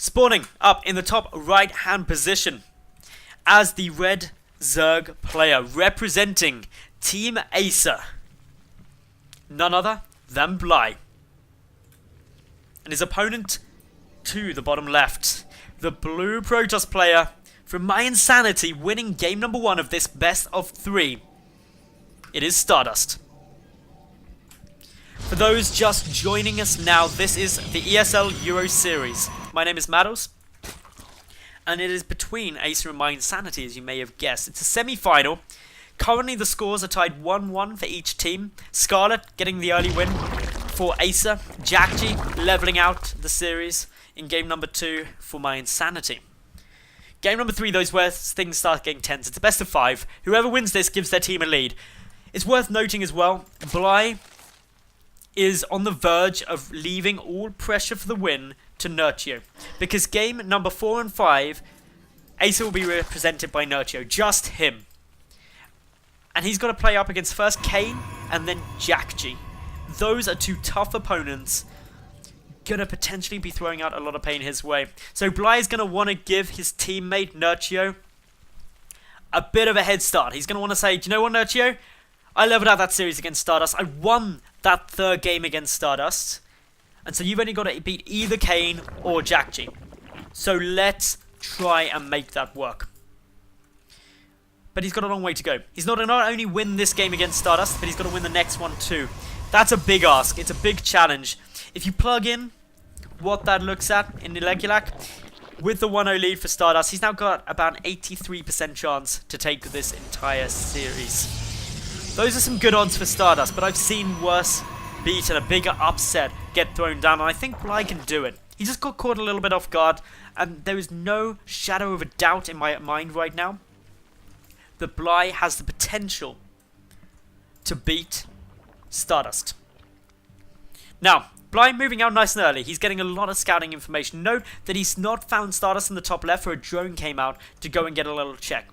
Spawning up in the top right hand position as the red Zerg player representing Team Acer, none other than mYi. And his opponent to the bottom left, the blue Protoss player from mYi winning game number 1 of this best of 3. It is Stardust. For those just joining us now, this is the ESL Euroseries. My name is Madals, and it is between Acer and mYi, as you may have guessed. It's a semi-final. Currently the scores are tied 1-1 for each team. Scarlet getting the early win for Acer. Jackji leveling out the series in game number 2 for mYi. Game number 3, though, is where things start getting tense. It's a best of 5. Whoever wins this gives their team a lead. It's worth noting as well, mYi is on the verge of leaving all pressure for the win to Nurtio, because game number 4 and 5, Acer will be represented by Nurtio, just him. And he's got to play up against first Kane and then Jackji. Those are two tough opponents, going to potentially be throwing out a lot of pain his way. So mYi is going to want to give his teammate Nurtio a bit of a head start. He's going to want to say, do you know what, Nurtio? I leveled out that series against Stardust. I won that third game against Stardust. And so you've only got to beat either Kane or Jackji. So let's try and make that work. But he's got a long way to go. He's not only win this game against Stardust, but he's got to win the next one too. That's a big ask. It's a big challenge. If you plug in what that looks at in Negulak, with the 1-0 lead for Stardust, he's now got about an 83% chance to take this entire series. Those are some good odds for Stardust, but I've seen worse beat and a bigger upset get thrown down, and I think mYi can do it. He just got caught a little bit off guard, and there is no shadow of a doubt in my mind right now that mYi has the potential to beat Stardust. Now, mYi moving out nice and early. He's getting a lot of scouting information. Note that he's not found Stardust in the top left, where a drone came out to go and get a little check.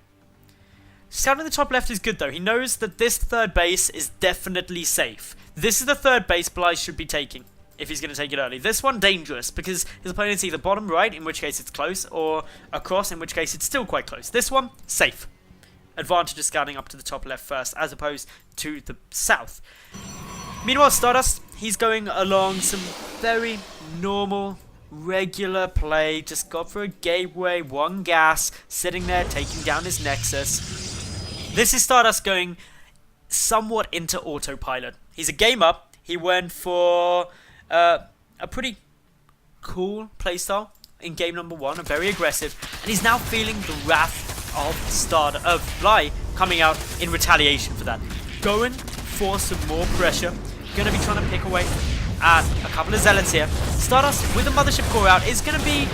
Scouting in the top left is good though. He knows that this third base is definitely safe. This is the third base mYi should be taking if he's going to take it early. This one dangerous because his opponent's either bottom right, in which case it's close, or across, in which case it's still quite close. This one, safe. Advantage of scouting up to the top left first as opposed to the south. Meanwhile, Stardust, he's going along some very normal, regular play. Just got for a gateway, 1 gas, sitting there taking down his Nexus. This is Stardust going somewhat into autopilot. He's a game up. He went for a pretty cool playstyle in game number 1, very aggressive, and he's now feeling the wrath of mYi coming out in retaliation for that. Going for some more pressure. Going to be trying to pick away at a couple of Zealots here. Stardust, with the Mothership core out, is going to be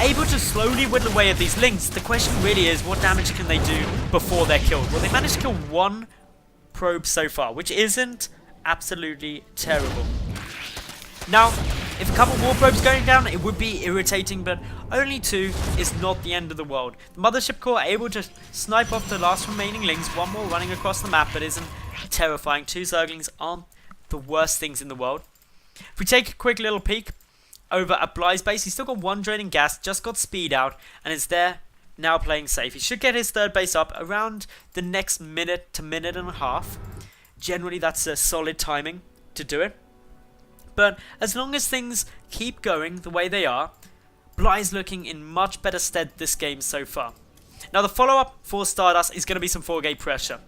able to slowly whittle away at these links. The question really is, what damage can they do before they're killed? Well, they managed to kill 1 probe so far, which isn't absolutely terrible. Now, if a couple more probes going down, it would be irritating, but only 2 is not the end of the world. The Mothership core are able to snipe off the last remaining links, 1 more running across the map, but isn't terrifying. 2 Zerglings aren't the worst things in the world. If we take a quick little peek over at mYi's base, he's still got 1 draining gas, just got speed out, and is there now playing safe. He should get his third base up around the next minute to minute and a half. Generally, that's a solid timing to do it. But as long as things keep going the way they are, mYi's looking in much better stead this game so far. Now, the follow-up for Stardust is going to be some 4-gate pressure.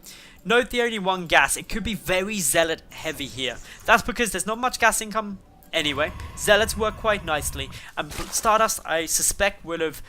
Note the only 1 gas. It could be very Zealot heavy here. That's because there's not much gas income anyway. Zealots work quite nicely, and Stardust, I suspect, will have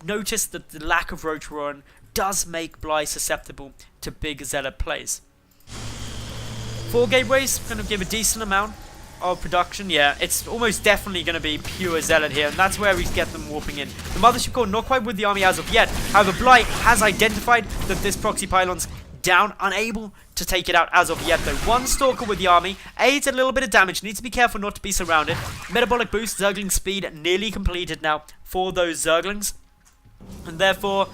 noticed that the lack of Roach Warren does make mYi susceptible to big Zealot plays. 4 gateways, going to give a decent amount of production. Yeah, it's almost definitely going to be pure Zealot here, and that's where we get them warping in. The Mothership core not quite with the army as of yet. However, mYi has identified that this proxy pylon's down, unable to take it out as of yet though. 1 Stalker with the army, aids a little bit of damage, needs to be careful not to be surrounded. Metabolic boost, Zergling speed nearly completed now for those Zerglings, and therefore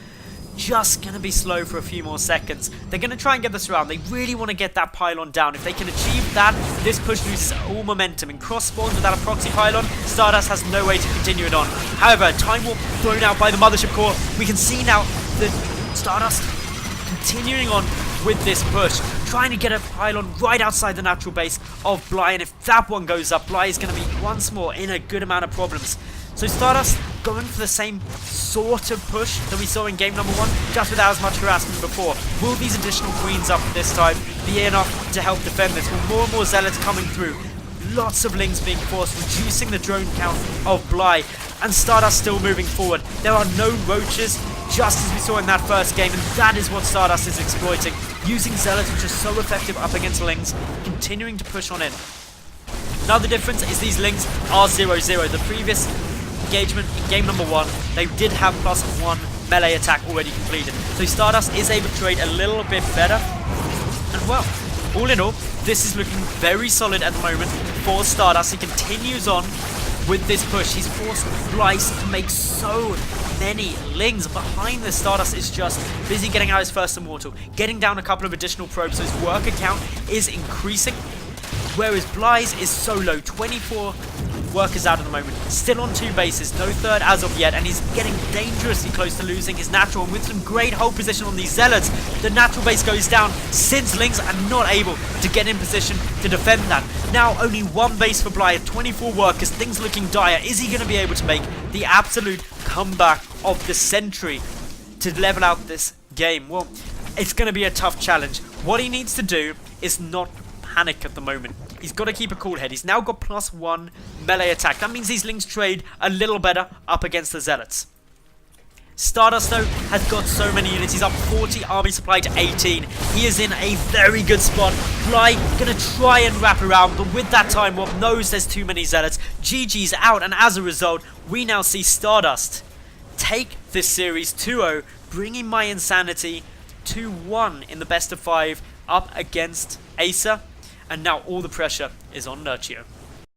just going to be slow for a few more seconds. They're going to try and get this round. They really want to get that pylon down. If they can achieve that, this push loses all momentum. In cross spawns without a proxy pylon, Stardust has no way to continue it on. However, Time Warp thrown out by the Mothership Core. We can see now that Stardust continuing on with this push, trying to get a pylon right outside the natural base of mYi, and if that one goes up, mYi is going to be once more in a good amount of problems. So Stardust going for the same sort of push that we saw in game number 1, just without as much harassment before. Will these additional queens up this time be enough to help defend this? Will more and more zealots coming through? Lots of lings being forced, reducing the drone count of mYi, and Stardust still moving forward. There are no roaches, just as we saw in that first game, and that is what Stardust is exploiting. Using zealots, which are so effective up against lings, continuing to push on in. Now the difference is these lings are 0-0. The previous engagement in game number 1, they did have +1 melee attack already completed. So Stardust is able to trade a little bit better. And well, all in all, this is looking very solid at the moment for Stardust. He continues on with this push. He's forced mYi to make so many lings. Behind this, Stardust is just busy getting out his first immortal, getting down a couple of additional probes, so his worker count is increasing. Whereas mYi's is so low, 24 workers out at the moment, still on 2 bases, no third as of yet, and he's getting dangerously close to losing his natural, and with some great hold position on these zealots, the natural base goes down since lings are not able to get in position to defend that. Now only 1 base for mYi, 24 workers, things looking dire. Is he going to be able to make the absolute comeback of the century to level out this game? Well, it's going to be a tough challenge. What he needs to do is not panic at the moment. He's got to keep a cool head. He's now got +1 melee attack. That means these lings trade a little better up against the zealots. Stardust, though, has got so many units. He's up 40 army supply to 18. He is in a very good spot. mYi going to try and wrap around, but with that Time Warp, knows there's too many zealots. GG's out, and as a result, we now see Stardust take this series 2-0, bringing mYi Insanity to 1 in the best of 5 up against Acer. And now all the pressure is on Nurtio.